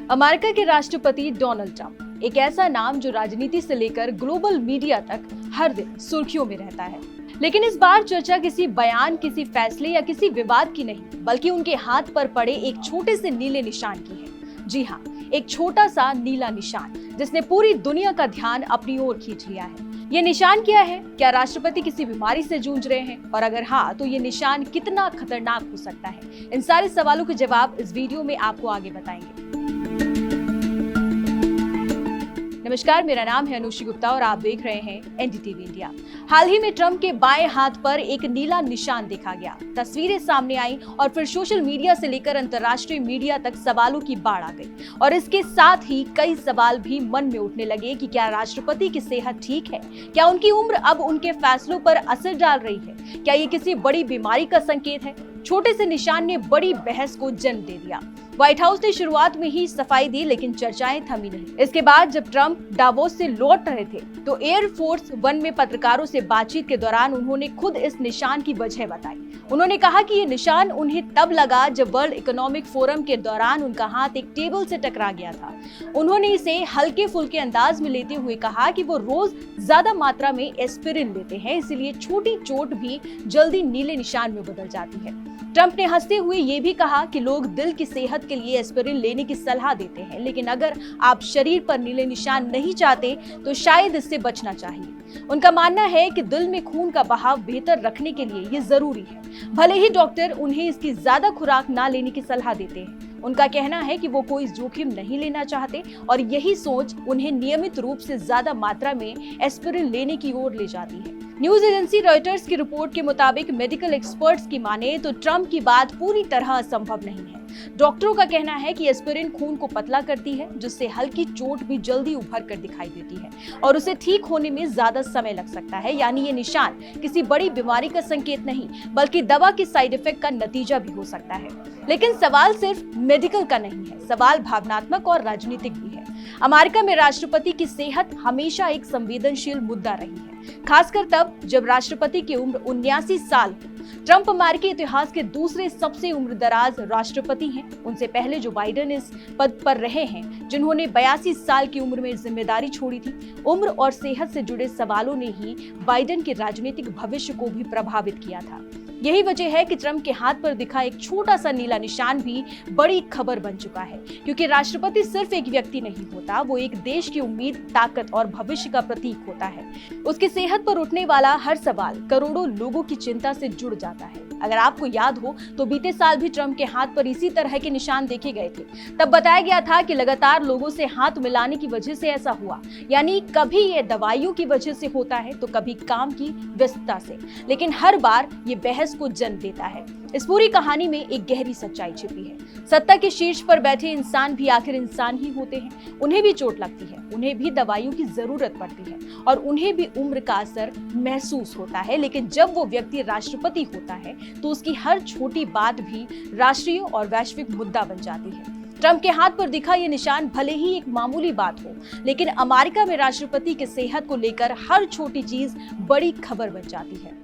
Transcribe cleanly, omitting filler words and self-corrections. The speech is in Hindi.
अमेरिका के राष्ट्रपति डोनाल्ड ट्रंप एक ऐसा नाम जो राजनीति से लेकर ग्लोबल मीडिया तक हर दिन सुर्खियों में रहता है। लेकिन इस बार चर्चा किसी बयान, किसी फैसले या किसी विवाद की नहीं, बल्कि उनके हाथ पर पड़े एक छोटे से नीले निशान की है। जी हाँ, एक छोटा सा नीला निशान जिसने पूरी दुनिया का ध्यान अपनी ओर खींच लिया है। ये निशान क्या है? क्या राष्ट्रपति किसी बीमारी से जूझ रहे हैं? और अगर हाँ, तो ये निशान कितना खतरनाक हो सकता है? इन सारे सवालों के जवाब इस वीडियो में आपको आगे बताएंगे। नमस्कार, मेरा नाम है अनुषी गुप्ता और आप देख रहे हैं एनडीटीवी इंडिया। हाल ही में ट्रंप के बाएं हाथ पर एक नीला निशान देखा गया। तस्वीरें सामने आई और फिर सोशल मीडिया से लेकर अंतर्राष्ट्रीय मीडिया तक सवालों की बाढ़ आ गई। और इसके साथ ही कई सवाल भी मन में उठने लगे कि क्या राष्ट्रपति की सेहत ठीक है? क्या उनकी उम्र अब उनके फैसलों पर असर डाल रही है? क्या ये किसी बड़ी बीमारी का संकेत है? छोटे से निशान ने बड़ी बहस को जन्म दे दिया। व्हाइट हाउस ने शुरुआत में ही सफाई दी, लेकिन चर्चाएं थमी नहीं। इसके बाद जब ट्रंप डावोस से लौट रहे थे तो एयरफोर्स वन में पत्रकारों से बातचीत के दौरान उन्होंने खुद इस निशान की वजह बताई। उन्होंने कहा कि ये निशान उन्हें तब लगा जब वर्ल्ड इकोनॉमिक फोरम के दौरान उनका हाथ एक टेबल से टकरा गया था। उन्होंने इसे हल्के फुल्के अंदाज में लेते हुए कहा कि वो रोज ज्यादा मात्रा में एस्पिरिन लेते हैं, इसलिए छोटी चोट भी जल्दी नीले निशान में बदल जाती है। ट्रंप ने हंसते हुए ये भी कहा कि लोग दिल की सेहत के लिए एस्पिरिन लेने की सलाह देते हैं, लेकिन अगर आप शरीर पर नीले निशान नहीं चाहते तो शायद इससे बचना चाहिए। उनका मानना है कि दिल में खून का बहाव बेहतर रखने के लिए ये जरूरी है, भले ही डॉक्टर उन्हें इसकी ज्यादा खुराक ना लेने की सलाह देते हैं। उनका कहना है कि वो कोई जोखिम नहीं लेना चाहते और यही सोच उन्हें नियमित रूप से ज्यादा मात्रा में एस्पिरिन लेने की ओर ले जाती है। न्यूज एजेंसी रॉयटर्स की रिपोर्ट के मुताबिक मेडिकल एक्सपर्ट्स की माने तो ट्रंप की बात पूरी तरह असंभव नहीं है। डॉक्टरों का कहना है कि एस्पिरिन खून को पतला करती है, जिससे हल्की चोट भी जल्दी उभर कर दिखाई देती है और उसे ठीक होने में ज्यादा समय लग सकता है। यानी ये निशान किसी बड़ी बीमारी का संकेत नहीं, बल्कि दवा के साइड इफेक्ट का नतीजा भी हो सकता है। लेकिन सवाल सिर्फ मेडिकल का नहीं है, सवाल भावनात्मक और राजनीतिक भी है। अमेरिका में राष्ट्रपति की सेहत हमेशा एक संवेदनशील मुद्दा रही है, खासकर तब जब राष्ट्रपति की उम्र 79 साल हो। ट्रंप अमेरिकी इतिहास के दूसरे सबसे उम्रदराज राष्ट्रपति हैं। उनसे पहले जो बाइडेन इस पद पर रहे हैं, जिन्होंने 82 साल की उम्र में जिम्मेदारी छोड़ी थी। उम्र और सेहत से जुड़े सवालों ने ही बाइडेन के राजनीतिक भविष्य को भी प्रभावित किया था। यही वजह है कि ट्रंप के हाथ पर दिखा एक छोटा सा नीला निशान भी बड़ी खबर बन चुका है, क्योंकि राष्ट्रपति सिर्फ एक व्यक्ति नहीं होता, वो एक देश की उम्मीद, ताकत और भविष्य का प्रतीक होता है। उसकी सेहत पर उठने वाला हर सवाल करोड़ों लोगों की चिंता से जुड़ जाता है। अगर आपको याद हो तो बीते साल भी ट्रंप के हाथ पर इसी तरह के निशान देखे गए थे। तब बताया गया था कि लगातार लोगों से हाथ मिलाने की वजह से ऐसा हुआ, यानी कभी ये दवाइयों की वजह से होता है तो कभी काम की व्यस्तता से, लेकिन हर बार ये बहस को जन्म देता है। इस पूरी कहानी में एक गहरी सच्चाई छिपी है। सत्ता के शीर्ष पर बैठे इंसान भी आखिर इंसान ही होते हैं। उन्हें भी चोट लगती है, उन्हें भी दवाइयों की जरूरत पड़ती है और उन्हें भी उम्र का असर महसूस होता है। लेकिन जब वो व्यक्ति राष्ट्रपति होता है तो उसकी हर छोटी बात भी राष्ट्रीय और वैश्विक मुद्दा बन जाती है। ट्रंप के हाथ पर दिखा ये निशान भले ही एक मामूली बात हो, लेकिन अमेरिका में राष्ट्रपति की सेहत को लेकर हर छोटी चीज बड़ी खबर बन जाती है।